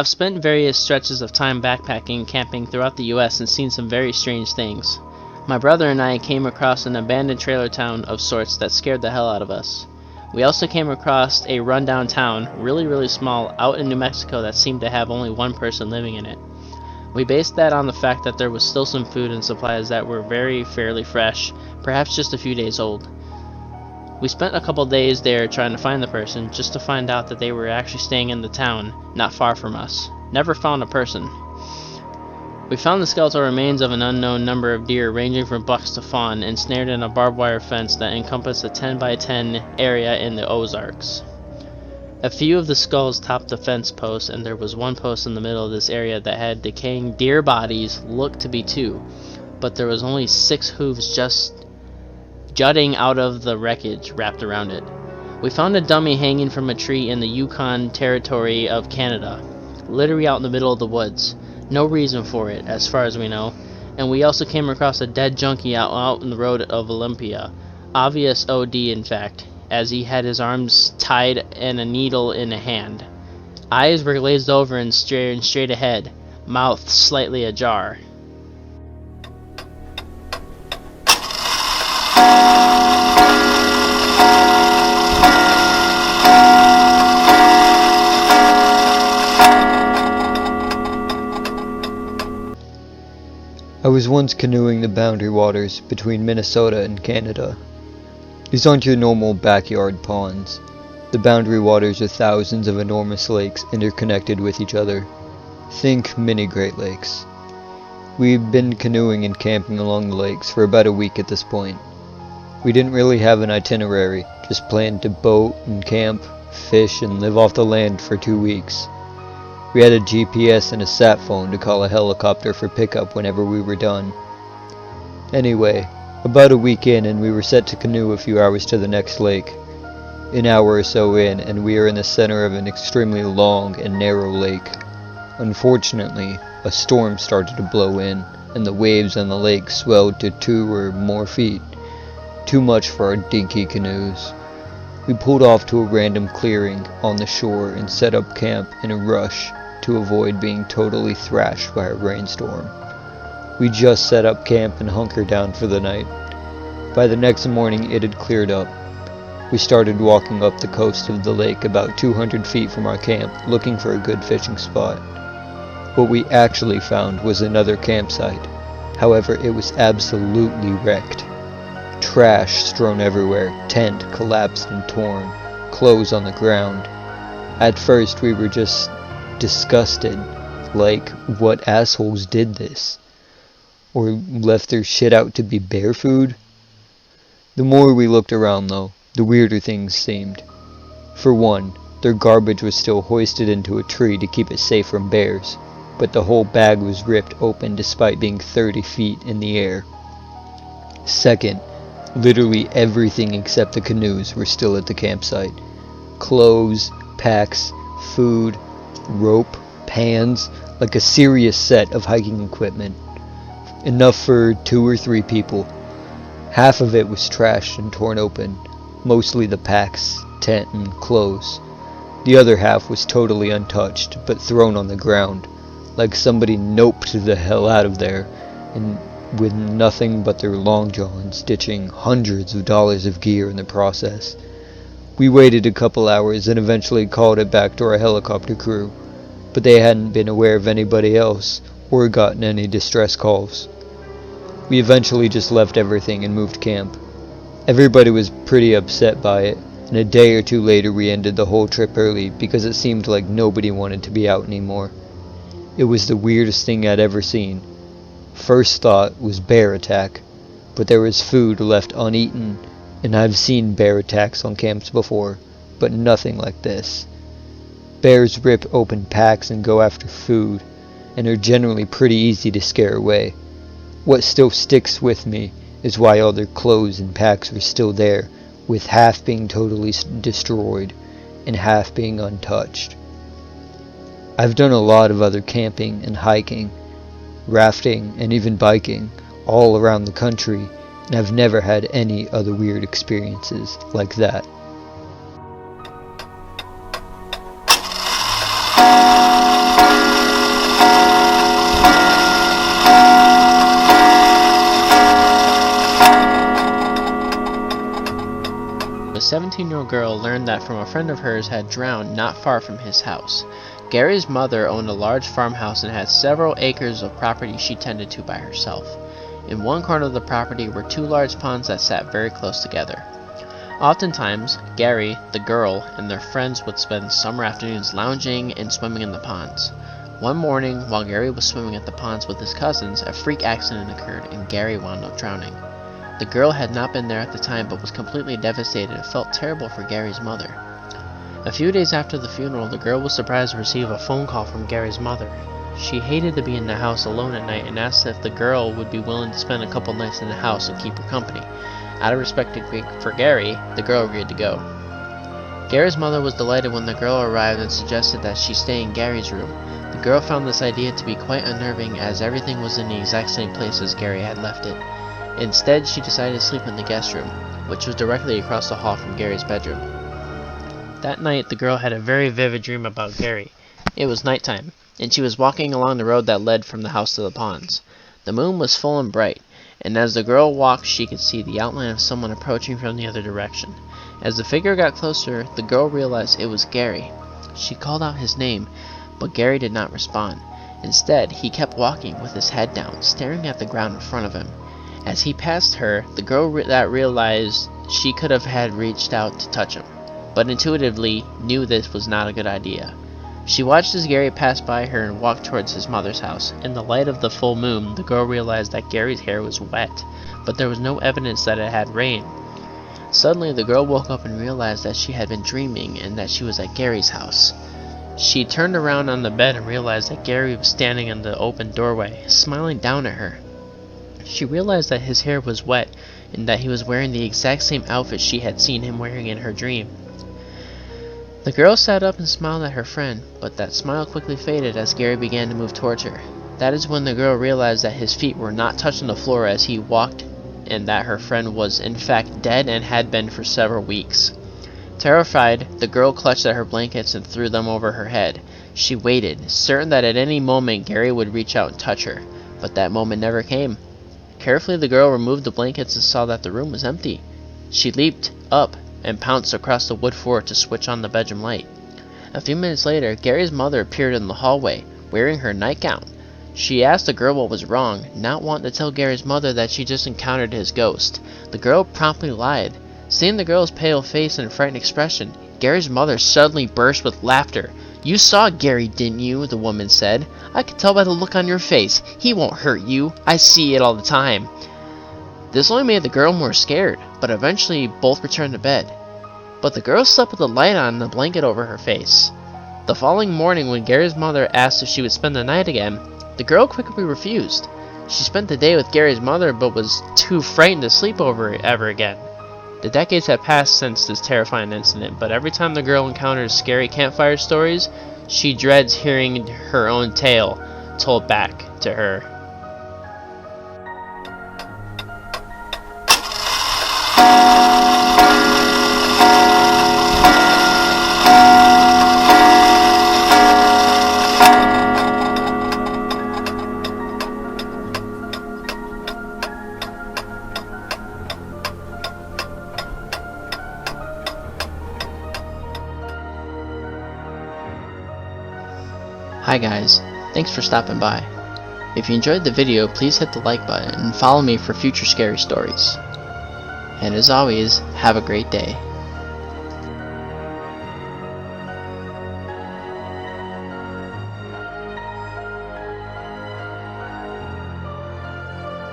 I've spent various stretches of time backpacking and camping throughout the US and seen some very strange things. My brother and I came across an abandoned trailer town of sorts that scared the hell out of us. We also came across a rundown town, really small, out in New Mexico that seemed to have only one person living in it. We based that on the fact that there was still some food and supplies that were fairly fresh, perhaps just a few days old. We spent a couple days there trying to find the person, just to find out that they were actually staying in the town, not far from us. Never found a person. We found the skeletal remains of an unknown number of deer ranging from bucks to fawn, ensnared in a barbed wire fence that encompassed a 10 by 10 area in the Ozarks. A few of the skulls topped the fence posts, and there was one post in the middle of this area that had decaying deer bodies, looked to be 2, but there was only 6 hooves just jutting out of the wreckage wrapped around it. We found a dummy hanging from a tree in the Yukon Territory of Canada, literally out in the middle of the woods. No reason for it, as far as we know. And we also came across a dead junkie out in the road of Olympia. Obvious OD, in fact, as he had his arms tied and a needle in a hand. Eyes were glazed over and staring straight ahead, mouth slightly ajar. I was once canoeing the boundary waters between Minnesota and Canada. These aren't your normal backyard ponds. The boundary waters are thousands of enormous lakes interconnected with each other. Think mini Great Lakes. We've been canoeing and camping along the lakes for about a week at this point. We didn't really have an itinerary, just planned to boat and camp, fish, and live off the land for 2 weeks. We had a GPS and a sat phone to call a helicopter for pickup whenever we were done. Anyway, about a week in and we were set to canoe a few hours to the next lake. An hour or so in and we are in the center of an extremely long and narrow lake. Unfortunately, a storm started to blow in and the waves on the lake swelled to 2 or more feet. Too much for our dinky canoes. We pulled off to a random clearing on the shore and set up camp in a rush to avoid being totally thrashed by a rainstorm. We just set up camp and hunkered down for the night. By the next morning it had cleared up. We started walking up the coast of the lake about 200 feet from our camp, looking for a good fishing spot. What we actually found was another campsite. However, it was absolutely wrecked. Trash strewn everywhere, tent collapsed and torn, clothes on the ground. At first we were just disgusted, like, what assholes did this? Or left their shit out to be bear food? The more we looked around though, the weirder things seemed. For one, their garbage was still hoisted into a tree to keep it safe from bears, but the whole bag was ripped open despite being 30 feet in the air. Second, literally everything except the canoes were still at the campsite. Clothes, packs, food, rope, pans, like a serious set of hiking equipment. Enough for 2 or 3 people. Half of it was trashed and torn open, mostly the packs, tent, and clothes. The other half was totally untouched, but thrown on the ground, like somebody noped the hell out of there, and with nothing but their long johns, ditching hundreds of dollars of gear in the process. We waited a couple hours and eventually called it back to our helicopter crew, but they hadn't been aware of anybody else or gotten any distress calls. We eventually just left everything and moved camp. Everybody was pretty upset by it, and a day or 2 later we ended the whole trip early because it seemed like nobody wanted to be out anymore. It was the weirdest thing I'd ever seen. First thought was bear attack, but there was food left uneaten, and I've seen bear attacks on camps before, but nothing like this. Bears rip open packs and go after food, and are generally pretty easy to scare away. What still sticks with me is why all their clothes and packs were still there, with half being totally destroyed and half being untouched. I've done a lot of other camping and hiking, rafting, and even biking all around the country, and I've never had any other weird experiences like that. 17-year-old girl learned that from a friend of hers had drowned not far from his house. Gary's mother owned a large farmhouse and had several acres of property she tended to by herself. In one corner of the property were 2 large ponds that sat very close together. Oftentimes, Gary, the girl, and their friends would spend summer afternoons lounging and swimming in the ponds. One morning, while Gary was swimming at the ponds with his cousins, a freak accident occurred and Gary wound up drowning. The girl had not been there at the time but was completely devastated and felt terrible for Gary's mother. A few days after the funeral, the girl was surprised to receive a phone call from Gary's mother. She hated to be in the house alone at night and asked if the girl would be willing to spend a couple nights in the house and keep her company. Out of respect for Gary, the girl agreed to go. Gary's mother was delighted when the girl arrived and suggested that she stay in Gary's room. The girl found this idea to be quite unnerving as everything was in the exact same place as Gary had left it. Instead, she decided to sleep in the guest room, which was directly across the hall from Gary's bedroom. That night, the girl had a very vivid dream about Gary. It was nighttime, and she was walking along the road that led from the house to the ponds. The moon was full and bright, and as the girl walked, she could see the outline of someone approaching from the other direction. As the figure got closer, the girl realized it was Gary. She called out his name, but Gary did not respond. Instead, he kept walking with his head down, staring at the ground in front of him. As he passed her, the girl realized she could have had reached out to touch him, but intuitively knew this was not a good idea. She watched as Gary passed by her and walked towards his mother's house. In the light of the full moon, the girl realized that Gary's hair was wet, but there was no evidence that it had rained. Suddenly, the girl woke up and realized that she had been dreaming and that she was at Gary's house. She turned around on the bed and realized that Gary was standing in the open doorway, smiling down at her. She realized that his hair was wet and that he was wearing the exact same outfit she had seen him wearing in her dream. The girl sat up and smiled at her friend, but that smile quickly faded as Gary began to move towards her. That is when the girl realized that his feet were not touching the floor as he walked, and that her friend was in fact dead and had been for several weeks. Terrified, the girl clutched at her blankets and threw them over her head. She waited, certain that at any moment Gary would reach out and touch her, but that moment never came. Carefully, the girl removed the blankets and saw that the room was empty. She leaped up and pounced across the wood floor to switch on the bedroom light. A few minutes later, Gary's mother appeared in the hallway, wearing her nightgown. She asked the girl what was wrong, not wanting to tell Gary's mother that she just encountered his ghost. The girl promptly lied. Seeing the girl's pale face and frightened expression, Gary's mother suddenly burst with laughter. "You saw Gary, didn't you?" the woman said. "I could tell by the look on your face. He won't hurt you. I see it all the time." This only made the girl more scared, but eventually both returned to bed. But the girl slept with the light on and the blanket over her face. The following morning, when Gary's mother asked if she would spend the night again, the girl quickly refused. She spent the day with Gary's mother but was too frightened to sleep over it ever again. The decades have passed since this terrifying incident, but every time the girl encounters scary campfire stories, she dreads hearing her own tale told back to her. Hi guys, thanks for stopping by. If you enjoyed the video, please hit the like button and follow me for future scary stories. And as always, have a great day.